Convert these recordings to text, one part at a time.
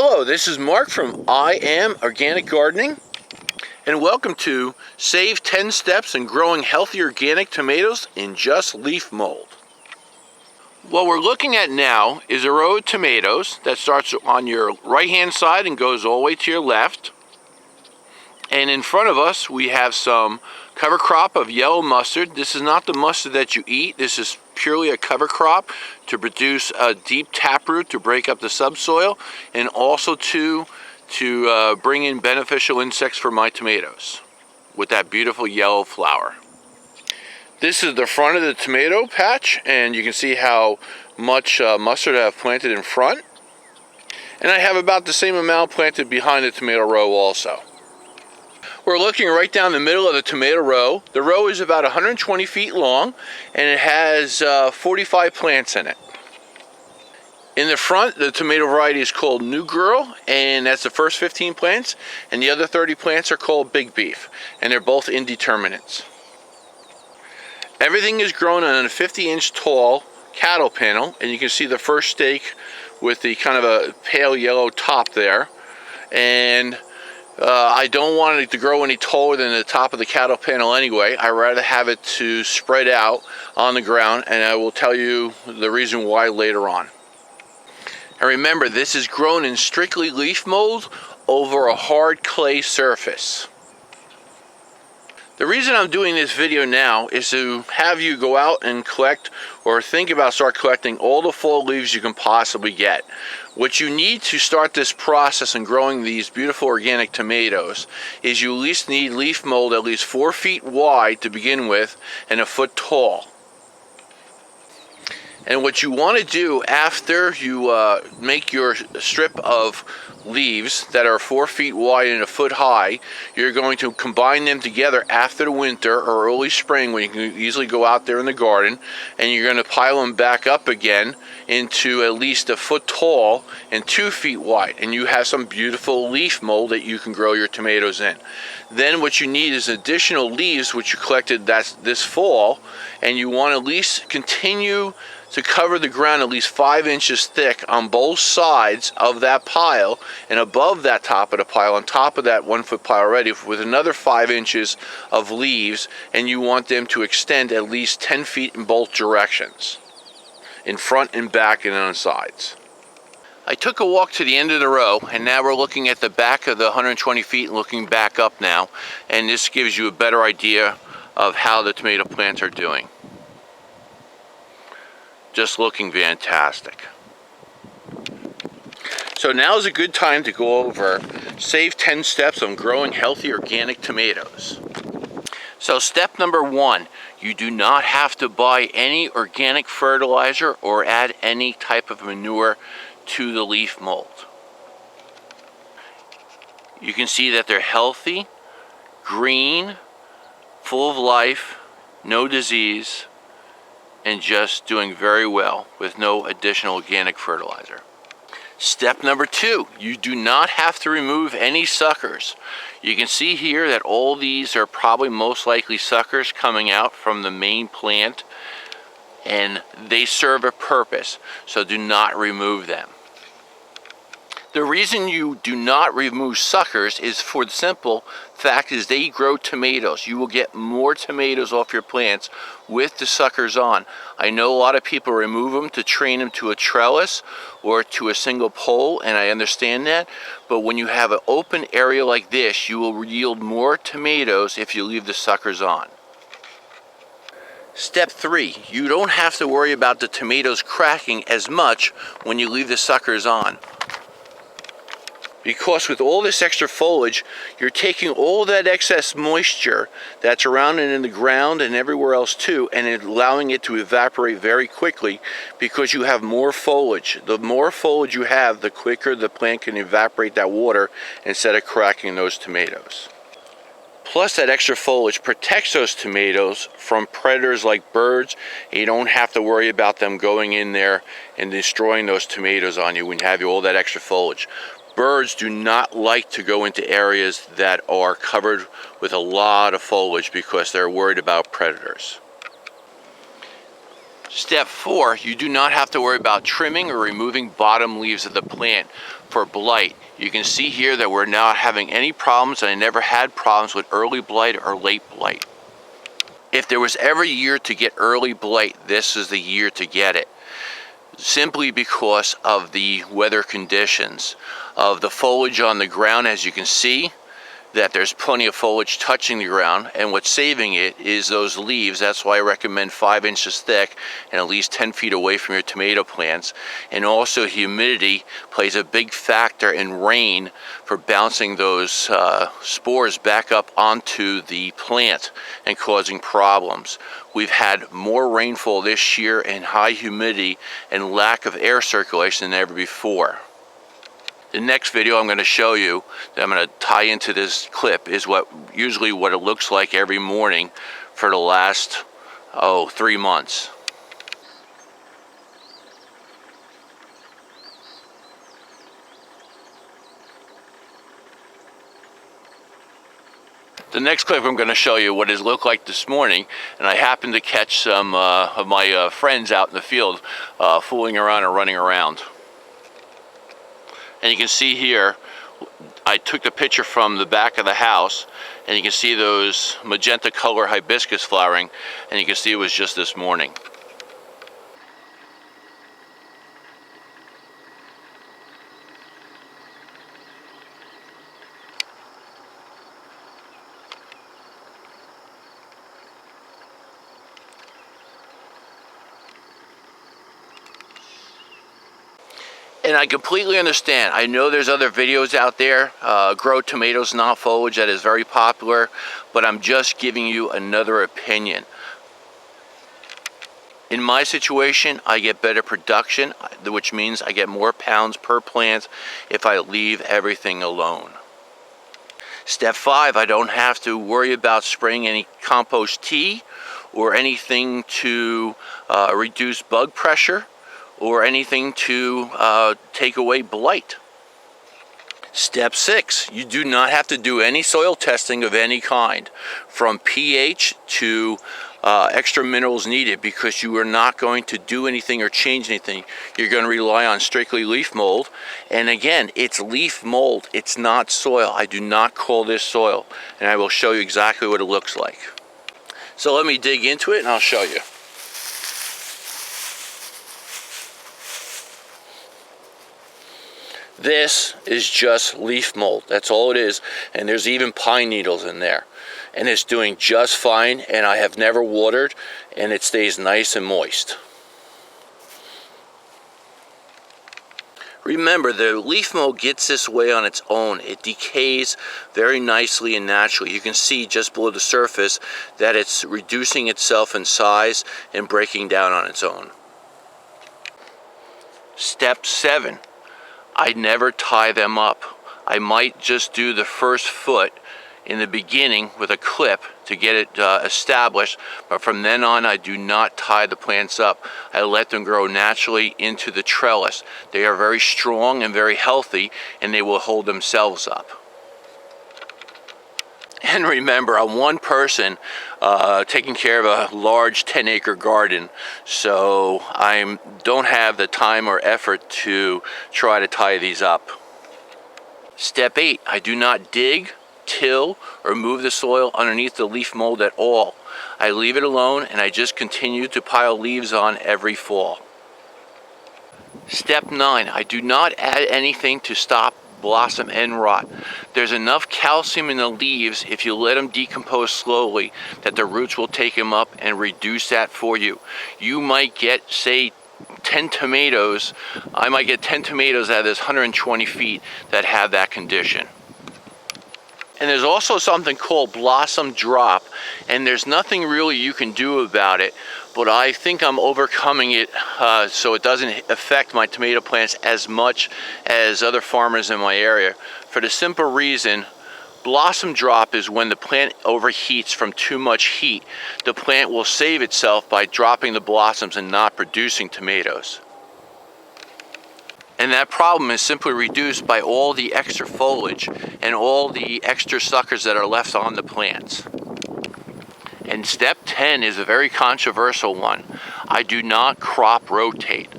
Hello, this is Mark from I Am Organic Gardening, and welcome to Save 10 Steps in Growing Healthy Organic Tomatoes in Just Leaf Mold. What we're looking at now is a row of tomatoes that starts on your right hand side and goes all the way to your left. And in front of us we have some cover crop of yellow mustard. This is not the mustard that you eat. This is purely a cover crop to produce a deep taproot to break up the subsoil, and also to bring in beneficial insects for my tomatoes with that beautiful yellow flower. This is the front of the tomato patch, and you can see how much mustard I have planted in front. And I have about the same amount planted behind the tomato row also. We're looking right down the middle of the tomato row. The row is about 120 feet long, and it has 45 plants in it. In the front, the tomato variety is called New Girl, and that's the first 15 plants, and the other 30 plants are called Big Beef, and they're both indeterminates. Everything is grown on a 50-inch tall cattle panel, and you can see the first stake with the kind of a pale yellow top there. And I don't want it to grow any taller than the top of the cattle panel anyway. I'd rather have it to spread out on the ground, and I will tell you the reason why later on. And remember, this is grown in strictly leaf mold over a hard clay surface. The reason I'm doing this video now is to have you go out and collect, or think about start collecting, all the fall leaves you can possibly get. What you need to start this process in growing these beautiful organic tomatoes is you at least need leaf mold at least 4 feet wide to begin with and a foot tall. And what you want to do after you make your strip of leaves that are 4 feet wide and a foot high, you're going to combine them together after the winter or early spring, when you can easily go out there in the garden, and you're going to pile them back up again into at least a foot tall and 2 feet wide, and you have some beautiful leaf mold that you can grow your tomatoes in. Then what you need is additional leaves which you collected this fall, and you want to at least continue to cover the ground at least 5 inches thick on both sides of that pile, and above that top of the pile, on top of that 1 foot pile already, with another 5 inches of leaves, and you want them to extend at least 10 feet in both directions, in front and back and on the sides. I took a walk to the end of the row, and now we're looking at the back of the 120 feet and looking back up now, and this gives you a better idea of how the tomato plants are doing. Just looking fantastic. So now is a good time to go over Save 10 Steps on Growing Healthy Organic Tomatoes. So step number 1, you do not have to buy any organic fertilizer or add any type of manure to the leaf mold. You can see that they're healthy, green, full of life, no disease, and just doing very well with no additional organic fertilizer. Step number 2, you do not have to remove any suckers. You can see here that all these are probably most likely suckers coming out from the main plant, and they serve a purpose, so do not remove them. The reason you do not remove suckers is for the simple fact is they grow tomatoes. You will get more tomatoes off your plants with the suckers on. I know a lot of people remove them to train them to a trellis or to a single pole, and I understand that, but when you have an open area like this, you will yield more tomatoes if you leave the suckers on. Step 3, you don't have to worry about the tomatoes cracking as much when you leave the suckers on. Because with all this extra foliage, you're taking all that excess moisture that's around and in the ground and everywhere else too, and allowing it to evaporate very quickly because you have more foliage. The more foliage you have, the quicker the plant can evaporate that water instead of cracking those tomatoes. Plus, that extra foliage protects those tomatoes from predators like birds, and you don't have to worry about them going in there and destroying those tomatoes on you when you have all that extra foliage. Birds do not like to go into areas that are covered with a lot of foliage because they're worried about predators. Step 4, you do not have to worry about trimming or removing bottom leaves of the plant for blight. You can see here that we're not having any problems, and I never had problems with early blight or late blight. If there was ever a year to get early blight, this is the year to get it. Simply because of the weather conditions, of the foliage on the ground. As you can see, that there's plenty of foliage touching the ground, and what's saving it is those leaves. That's why I recommend 5 inches thick and at least 10 feet away from your tomato plants. And also humidity plays a big factor in rain for bouncing those spores back up onto the plant and causing problems. We've had more rainfall this year and high humidity and lack of air circulation than ever before. The next video I'm going to show you, that I'm going to tie into this clip, is usually what it looks like every morning for the last 3 months. The next clip I'm going to show you what it looked like this morning, and I happened to catch some of my friends out in the field fooling around and running around. And you can see here, I took the picture from the back of the house, and you can see those magenta color hibiscus flowering, and you can see it was just this morning. And I completely understand. I know there's other videos out there, grow tomatoes not foliage, that is very popular, but I'm just giving you another opinion. In my situation, I get better production, which means I get more pounds per plant if I leave everything alone. Step 5, I don't have to worry about spraying any compost tea or anything to reduce bug pressure, or anything to take away blight. Step 6, you do not have to do any soil testing of any kind, from pH to extra minerals needed, because you are not going to do anything or change anything. You're going to rely on strictly leaf mold. And again, it's leaf mold, it's not soil. I do not call this soil, and I will show you exactly what it looks like. So let me dig into it and I'll show you. This is just leaf mold, that's all it is, and there's even pine needles in there. And it's doing just fine, and I have never watered, and it stays nice and moist. Remember, the leaf mold gets this way on its own. It decays very nicely and naturally. You can see just below the surface that it's reducing itself in size and breaking down on its own. Step 7. I never tie them up. I might just do the first foot in the beginning with a clip to get it established, but from then on I do not tie the plants up. I let them grow naturally into the trellis. They are very strong and very healthy, and they will hold themselves up. And remember, I'm one person taking care of a large 10-acre garden, so I don't have the time or effort to try to tie these up. Step 8, I do not dig, till, or move the soil underneath the leaf mold at all. I leave it alone, and I just continue to pile leaves on every fall. Step 9, I do not add anything to stop blossom end rot. There's enough calcium in the leaves, if you let them decompose slowly, that the roots will take them up and reduce that for you. You might get, say, 10 tomatoes. I might get 10 tomatoes out of this 120 feet that have that condition. And there's also something called blossom drop, and there's nothing really you can do about it, but I think I'm overcoming it so it doesn't affect my tomato plants as much as other farmers in my area. For the simple reason, blossom drop is when the plant overheats from too much heat. The plant will save itself by dropping the blossoms and not producing tomatoes. And that problem is simply reduced by all the extra foliage and all the extra suckers that are left on the plants. And step 10 is a very controversial one. I do not crop rotate.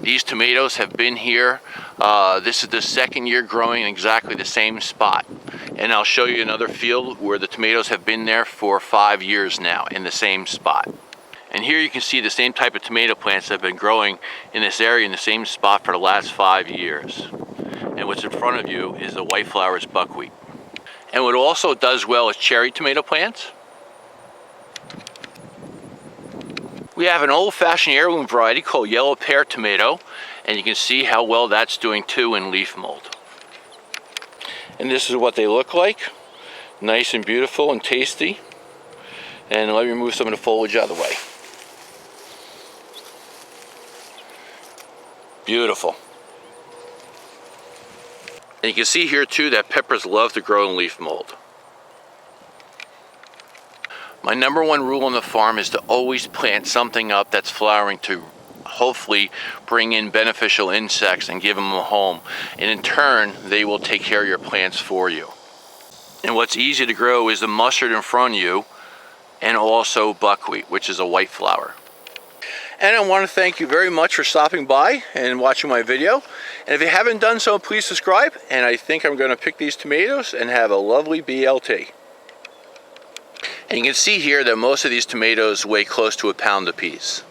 These tomatoes have been here This is the second year growing in exactly the same spot. And I'll show you another field where the tomatoes have been there for 5 years now in the same spot. And here you can see the same type of tomato plants that have been growing in this area in the same spot for the last 5 years. And what's in front of you is the white flowers buckwheat. And what also does well is cherry tomato plants. We have an old-fashioned heirloom variety called yellow pear tomato, and you can see how well that's doing too in leaf mold. And this is what they look like. Nice and beautiful and tasty. And let me remove some of the foliage out of the way. Beautiful. And you can see here too that peppers love to grow in leaf mold. My number one rule on the farm is to always plant something up that's flowering to hopefully bring in beneficial insects and give them a home. And in turn, they will take care of your plants for you. And what's easy to grow is the mustard in front of you, and also buckwheat, which is a white flower. And I want to thank you very much for stopping by and watching my video. And if you haven't done so, please subscribe. And I think I'm going to pick these tomatoes and have a lovely BLT. And you can see here that most of these tomatoes weigh close to a pound apiece.